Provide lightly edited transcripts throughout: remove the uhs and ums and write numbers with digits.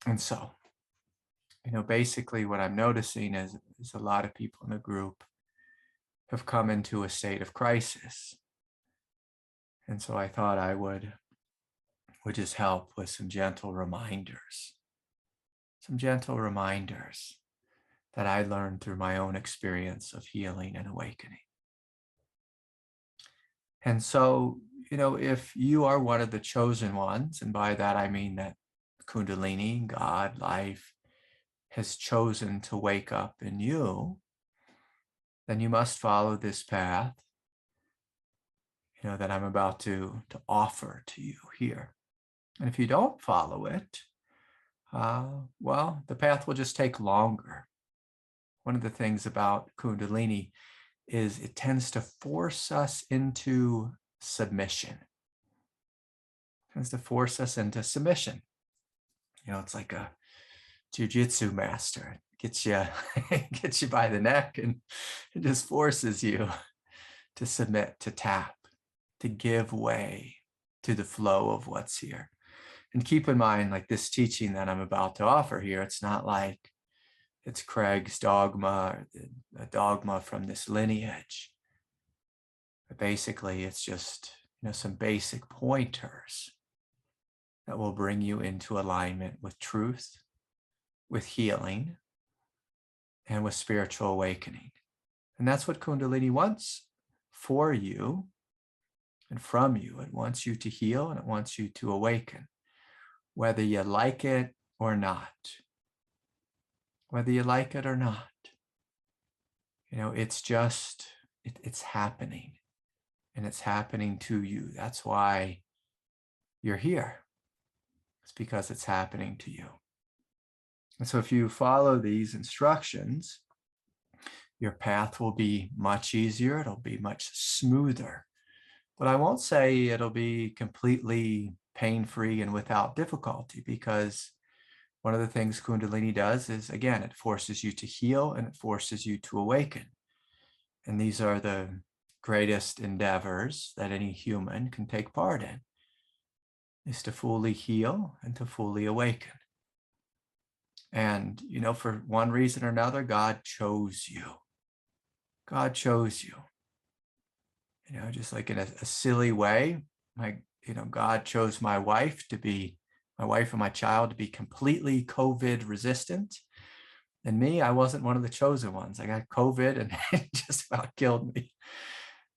And so, basically what I'm noticing is a lot of people in the group have come into a state of crisis. And so I thought I would just help with some gentle reminders that I learned through my own experience of healing and awakening. And so, if you are one of the chosen ones, and by that I mean that Kundalini, God, life, has chosen to wake up in you, then you must follow this path, that I'm about to offer to you here. And if you don't follow it, well, the path will just take longer. One of the things about Kundalini is it tends to force us into submission. It tends to force us into submission. It's like a jujitsu master. Gets you by the neck and it just forces you to submit, to tap, to give way to the flow of what's here. And keep in mind, like this teaching that I'm about to offer here, it's not like it's Craig's dogma, or a dogma from this lineage. But basically, it's just some basic pointers that will bring you into alignment with truth, with healing, and with spiritual awakening. And that's what Kundalini wants for you and from you. It wants you to heal and it wants you to awaken, whether you like it or not. Whether you like it or not. It's just, it's happening. And it's happening to you. That's why you're here. It's because it's happening to you. And so if you follow these instructions, your path will be much easier. It'll be much smoother. But I won't say it'll be completely pain-free and without difficulty, because one of the things Kundalini does is, again, it forces you to heal and it forces you to awaken. And these are the greatest endeavors that any human can take part in, is to fully heal and to fully awaken. And, for one reason or another, God chose you. God chose you. Just like in a silly way, God chose my wife and my child to be completely COVID resistant. And me, I wasn't one of the chosen ones. I got COVID and it just about killed me.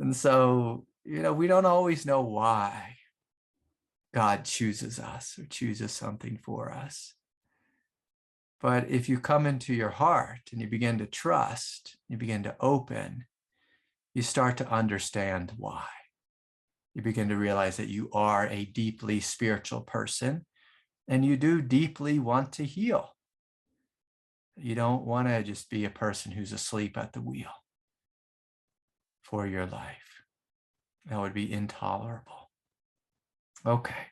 And so, we don't always know why God chooses us or chooses something for us. But if you come into your heart and you begin to trust, you begin to open, you start to understand why. You begin to realize that you are a deeply spiritual person and you do deeply want to heal. You don't want to just be a person who's asleep at the wheel for your life. That would be intolerable. Okay.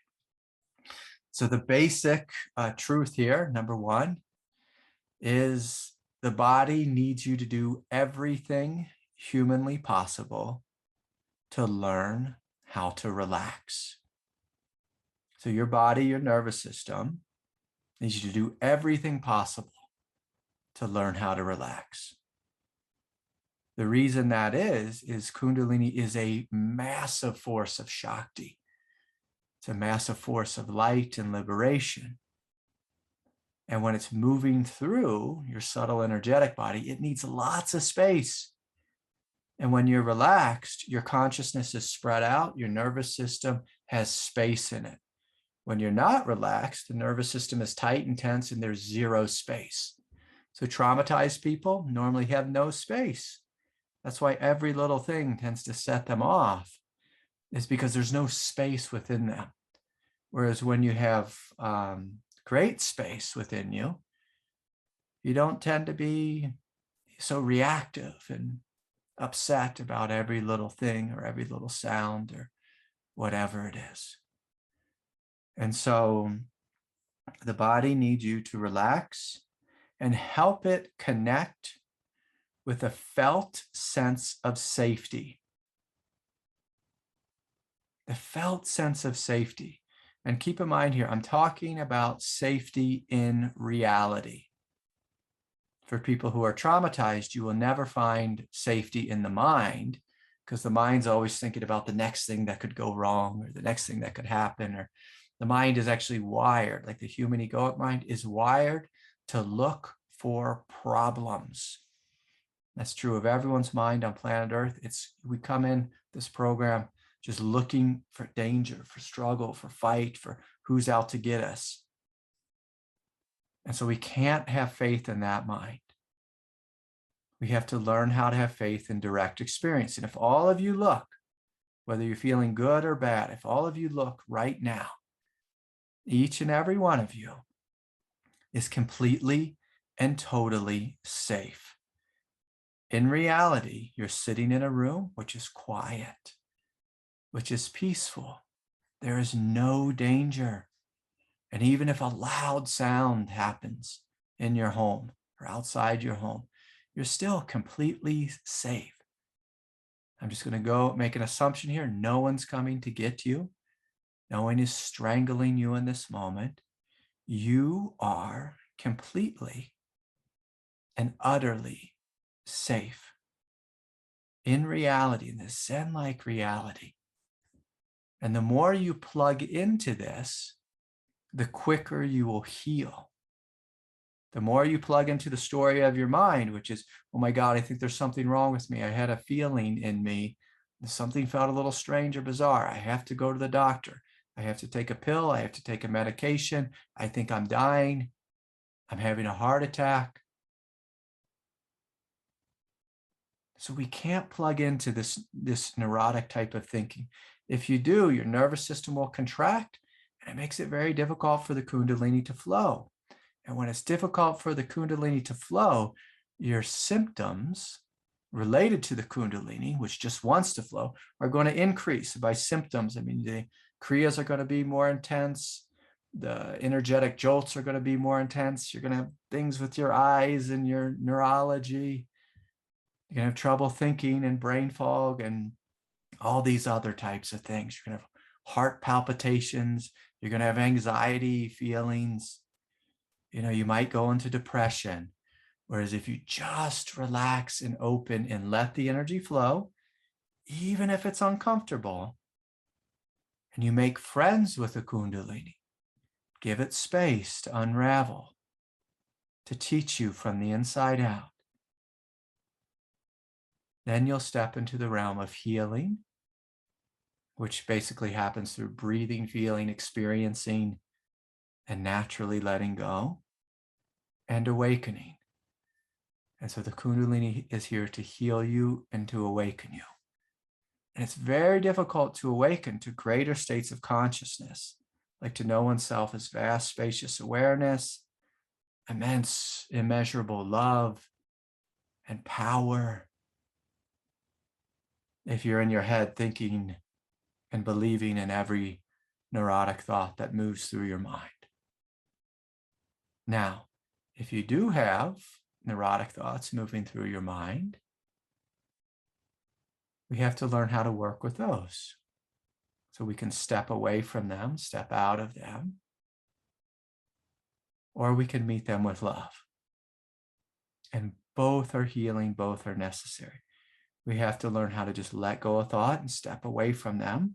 So the basic truth here, number one, is the body needs you to do everything humanly possible to learn how to relax. So your body, your nervous system needs you to do everything possible to learn how to relax. The reason that is Kundalini is a massive force of Shakti. It's a massive force of light and liberation. And when it's moving through your subtle energetic body, it needs lots of space. And when you're relaxed, your consciousness is spread out, your nervous system has space in it. When you're not relaxed, the nervous system is tight and tense and there's zero space. So traumatized people normally have no space. That's why every little thing tends to set them off, is because there's no space within them. Whereas when you have great space within you, you don't tend to be so reactive and upset about every little thing or every little sound or whatever it is. And so the body needs you to relax and help it connect with a felt sense of safety. The felt sense of safety. And keep in mind here, I'm talking about safety in reality. For people who are traumatized, you will never find safety in the mind, because the mind's always thinking about the next thing that could go wrong or the next thing that could happen. Or the mind is actually wired, like the human egoic mind is wired to look for problems. That's true of everyone's mind on planet Earth. We come in this program just looking for danger, for struggle, for fight, for who's out to get us. And so we can't have faith in that mind. We have to learn how to have faith in direct experience. And if all of you look, whether you're feeling good or bad, if all of you look right now, each and every one of you is completely and totally safe. In reality, you're sitting in a room which is quiet, which is peaceful. There is no danger. And even if a loud sound happens in your home or outside your home, you're still completely safe. I'm just going to go make an assumption here. No one's coming to get you. No one is strangling you in this moment. You are completely and utterly safe in reality, in this Zen-like reality. And the more you plug into this, the quicker you will heal. The more you plug into the story of your mind, which is, oh my God, I think there's something wrong with me. I had a feeling in me. Something felt a little strange or bizarre. I have to go to the doctor. I have to take a pill. I have to take a medication. I think I'm dying. I'm having a heart attack. So we can't plug into this neurotic type of thinking. If you do, your nervous system will contract, and it makes it very difficult for the Kundalini to flow. And when it's difficult for the Kundalini to flow, your symptoms related to the Kundalini, which just wants to flow, are going to increase. By symptoms, I mean the Kriyas are going to be more intense. The energetic jolts are going to be more intense. You're going to have things with your eyes and your neurology. You're going to have trouble thinking and brain fog and all these other types of things. You're going to have heart palpitations. You're going to have anxiety feelings. You might go into depression. Whereas if you just relax and open and let the energy flow, even if it's uncomfortable, and you make friends with the Kundalini, give it space to unravel, to teach you from the inside out, then you'll step into the realm of healing, which basically happens through breathing, feeling, experiencing, and naturally letting go, and awakening. And so the Kundalini is here to heal you and to awaken you. And it's very difficult to awaken to greater states of consciousness, like to know oneself as vast, spacious awareness, immense, immeasurable love and power. If you're in your head thinking and believing in every neurotic thought that moves through your mind. Now, if you do have neurotic thoughts moving through your mind, we have to learn how to work with those. So we can step away from them, step out of them, or we can meet them with love. And both are healing, both are necessary. We have to learn how to just let go of thought and step away from them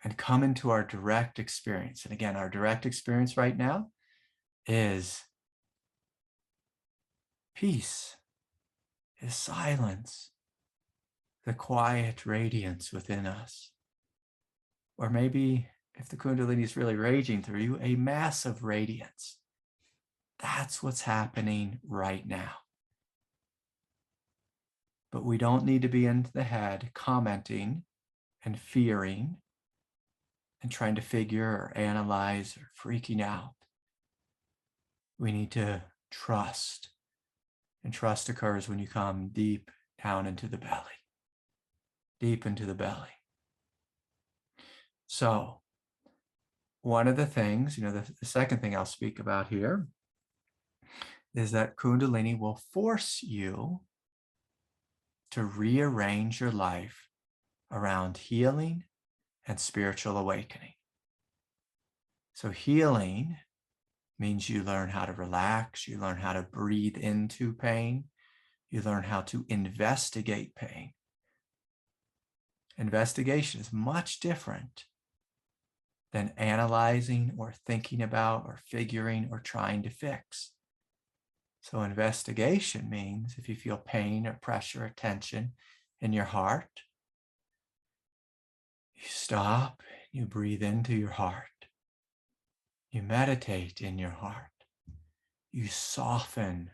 and come into our direct experience. And again, our direct experience right now is peace, is silence, the quiet radiance within us. Or maybe if the Kundalini is really raging through you, a massive radiance. That's what's happening right now. But we don't need to be in the head commenting and fearing and trying to figure or analyze or freaking out. We need to trust. And trust occurs when you come deep down into the belly. Deep into the belly. So, one of the things, the second thing I'll speak about here is that Kundalini will force you to rearrange your life around healing and spiritual awakening. So healing means you learn how to relax, you learn how to breathe into pain, you learn how to investigate pain. Investigation is much different than analyzing or thinking about or figuring or trying to fix. So investigation means if you feel pain or pressure or tension in your heart, you stop, you breathe into your heart. You meditate in your heart. You soften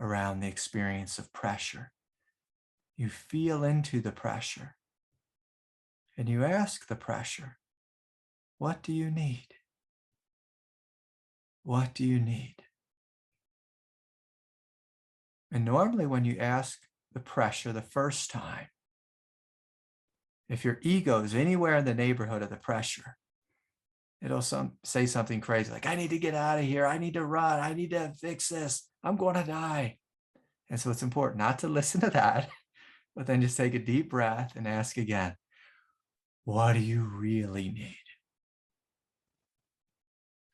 around the experience of pressure. You feel into the pressure. And you ask the pressure, what do you need? What do you need? And normally when you ask the pressure the first time, if your ego is anywhere in the neighborhood of the pressure, it'll say something crazy like, I need to get out of here. I need to run. I need to fix this. I'm going to die. And so it's important not to listen to that, but then just take a deep breath and ask again, what do you really need?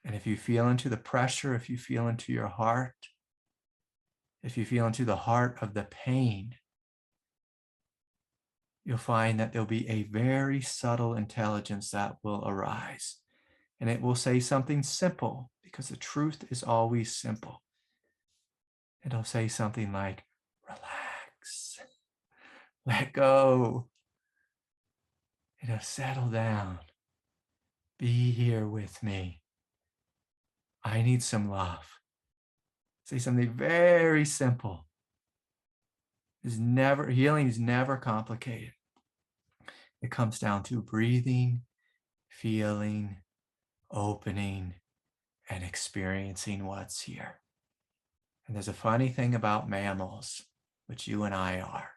And if you feel into the pressure, if you feel into your heart, if you feel into the heart of the pain, you'll find that there'll be a very subtle intelligence that will arise. And it will say something simple, because the truth is always simple. It'll say something like, relax, let go. It'll settle down. Be here with me. I need some love. Say something very simple. Healing is never complicated. It comes down to breathing, feeling, opening, and experiencing what's here. And there's a funny thing about mammals, which you and I are.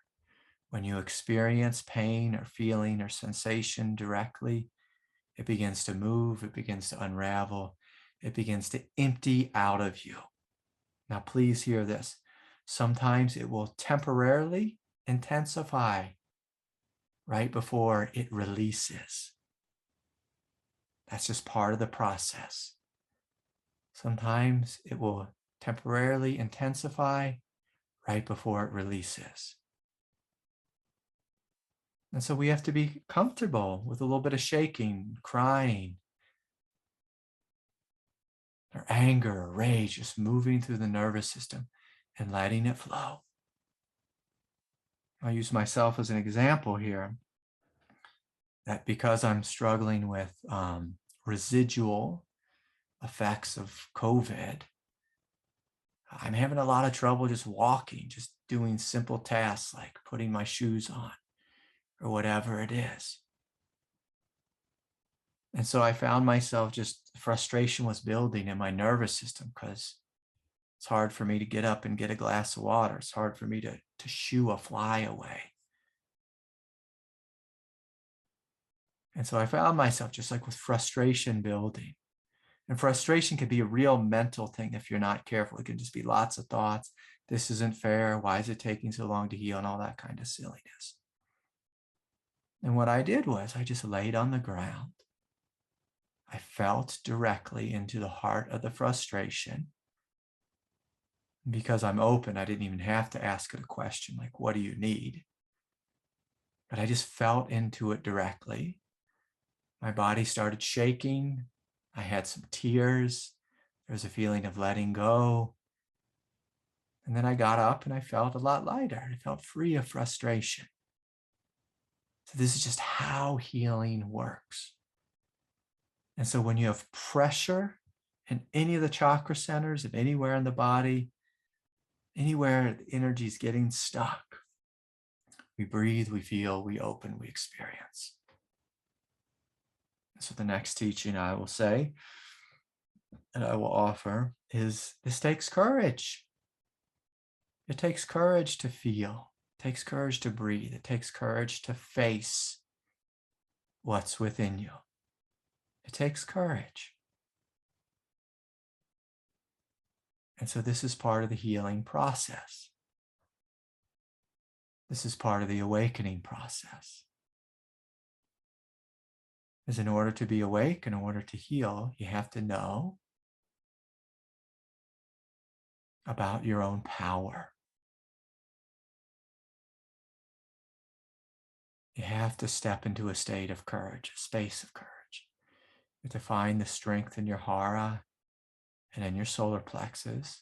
When you experience pain or feeling or sensation directly, it begins to move, it begins to unravel, it begins to empty out of you. Now, please hear this. Sometimes it will temporarily intensify right before it releases. That's just part of the process. Sometimes it will temporarily intensify right before it releases. And so we have to be comfortable with a little bit of shaking, crying, or anger, or rage, just moving through the nervous system and letting it flow. I'll use myself as an example here, that because I'm struggling with residual effects of COVID, I'm having a lot of trouble just walking, just doing simple tasks like putting my shoes on or whatever it is. And so I found myself just frustration was building in my nervous system because it's hard for me to get up and get a glass of water. It's hard for me to shoo a fly away. And so I found myself just like with frustration building. And frustration can be a real mental thing if you're not careful. It can just be lots of thoughts. This isn't fair. Why is it taking so long to heal? And all that kind of silliness. And what I did was I just laid on the ground. I felt directly into the heart of the frustration. Because I'm open, I didn't even have to ask it a question like, what do you need? But I just felt into it directly. My body started shaking. I had some tears. There was a feeling of letting go. And then I got up and I felt a lot lighter. I felt free of frustration. So this is just how healing works. And so when you have pressure in any of the chakra centers, and anywhere in the body, anywhere the energy is getting stuck, we breathe, we feel, we open, we experience. So the next teaching I will say, and I will offer, is this takes courage. It takes courage to feel. It takes courage to breathe. It takes courage to face what's within you. It takes courage. And so this is part of the healing process. This is part of the awakening process. is in order to be awake, in order to heal, you have to know about your own power. You have to step into a state of courage, a space of courage. You have to find the strength in your hara and in your solar plexus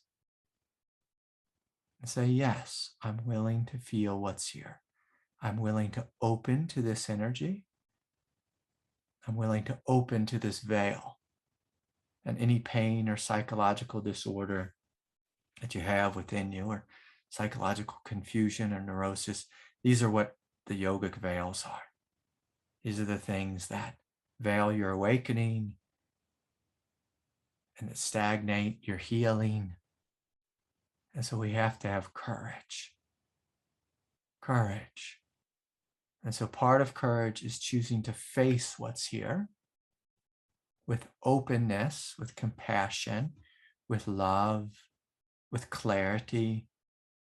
and say, yes, I'm willing to feel what's here. I'm willing to open to this energy. I'm willing to open to this veil. And any pain or psychological disorder that you have within you, or psychological confusion or neurosis, these are what the yogic veils are. These are the things that veil your awakening and that stagnate your healing. And so we have to have courage. Courage. And so part of courage is choosing to face what's here with openness, with compassion, with love, with clarity.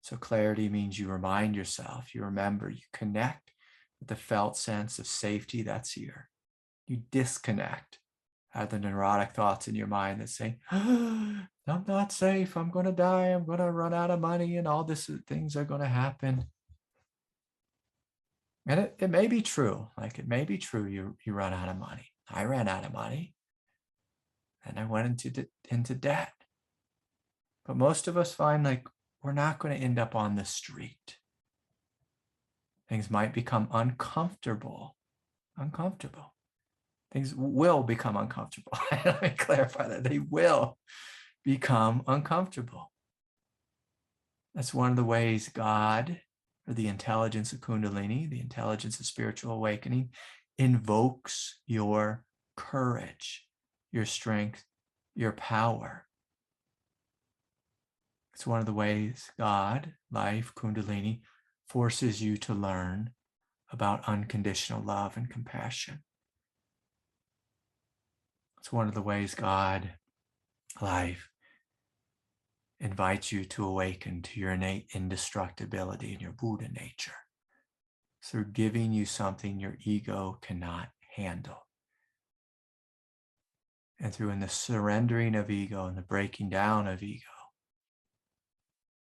So clarity means you remind yourself, you remember, you connect with the felt sense of safety that's here. You disconnect the neurotic thoughts in your mind that say, oh, I'm not safe, I'm going to die, I'm going to run out of money, and all these things are going to happen. And it may be true. Like, it may be true you run out of money. I ran out of money and I went into debt. But most of us find like we're not going to end up on the street. Things might become uncomfortable. Things will become uncomfortable. Let me clarify that. They will become uncomfortable. That's one of the ways God, or the intelligence of Kundalini, the intelligence of spiritual awakening, invokes your courage, your strength, your power. It's one of the ways God, life, Kundalini, forces you to learn about unconditional love and compassion. It's one of the ways God, life, invites you to awaken to your innate indestructibility and your Buddha nature through giving you something your ego cannot handle. And through in the surrendering of ego and the breaking down of ego,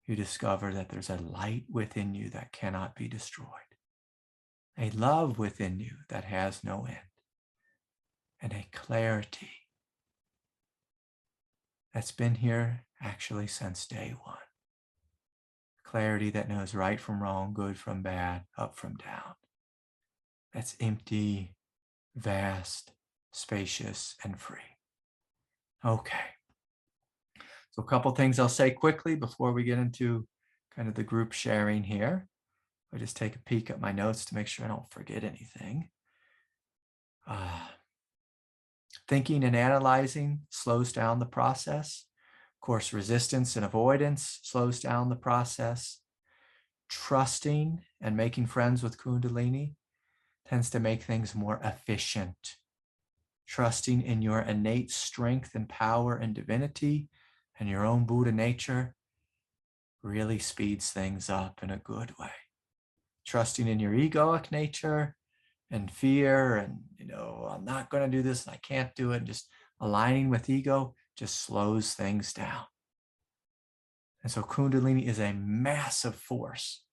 you discover that there's a light within you that cannot be destroyed, a love within you that has no end, and a clarity that's been here actually since day one. Clarity that knows right from wrong, good from bad, up from down. That's empty, vast, spacious, and free. Okay. So a couple things I'll say quickly before we get into kind of the group sharing here. I'll just take a peek at my notes to make sure I don't forget anything. Thinking and analyzing slows down the process. Of course, resistance and avoidance slows down the process. Trusting and making friends with Kundalini tends to make things more efficient. Trusting in your innate strength and power and divinity and your own Buddha nature really speeds things up in a good way. Trusting in your egoic nature and fear and, I'm not going to do this and I can't do it, and just aligning with ego just slows things down. And so Kundalini is a massive force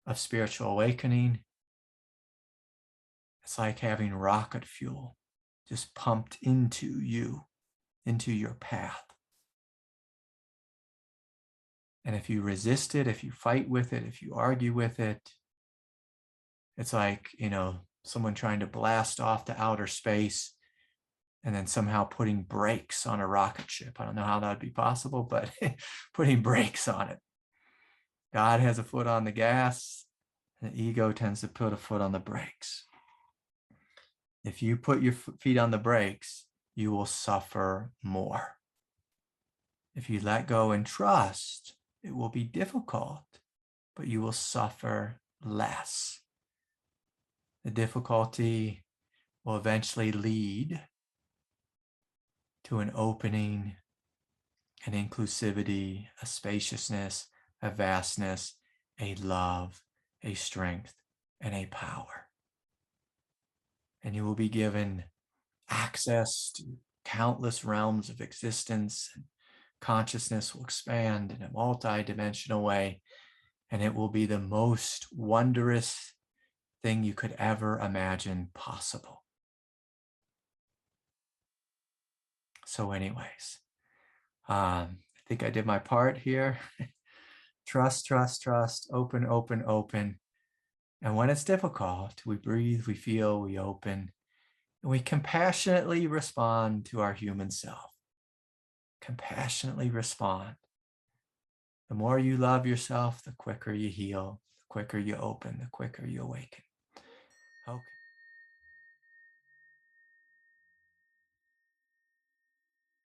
of spiritual awakening. It's like having rocket fuel just pumped into you, into your path. And if you resist it, if you fight with it, if you argue with it, it's like, someone trying to blast off to outer space and then somehow putting brakes on a rocket ship. I don't know how that would be possible, but putting brakes on it. God has a foot on the gas, and the ego tends to put a foot on the brakes. If you put your feet on the brakes, you will suffer more. If you let go and trust, it will be difficult, but you will suffer less. The difficulty will eventually lead to an opening, an inclusivity, a spaciousness, a vastness, a love, a strength, and a power. and you will be given access to countless realms of existence, and consciousness will expand in a multi-dimensional way, and it will be the most wondrous thing you could ever imagine possible. So anyways, I think I did my part here. Trust, trust, trust, open, open, open. And when it's difficult, we breathe, we feel, we open, and we compassionately respond to our human self. Compassionately respond. The more you love yourself, the quicker you heal, the quicker you open, the quicker you awaken. Okay.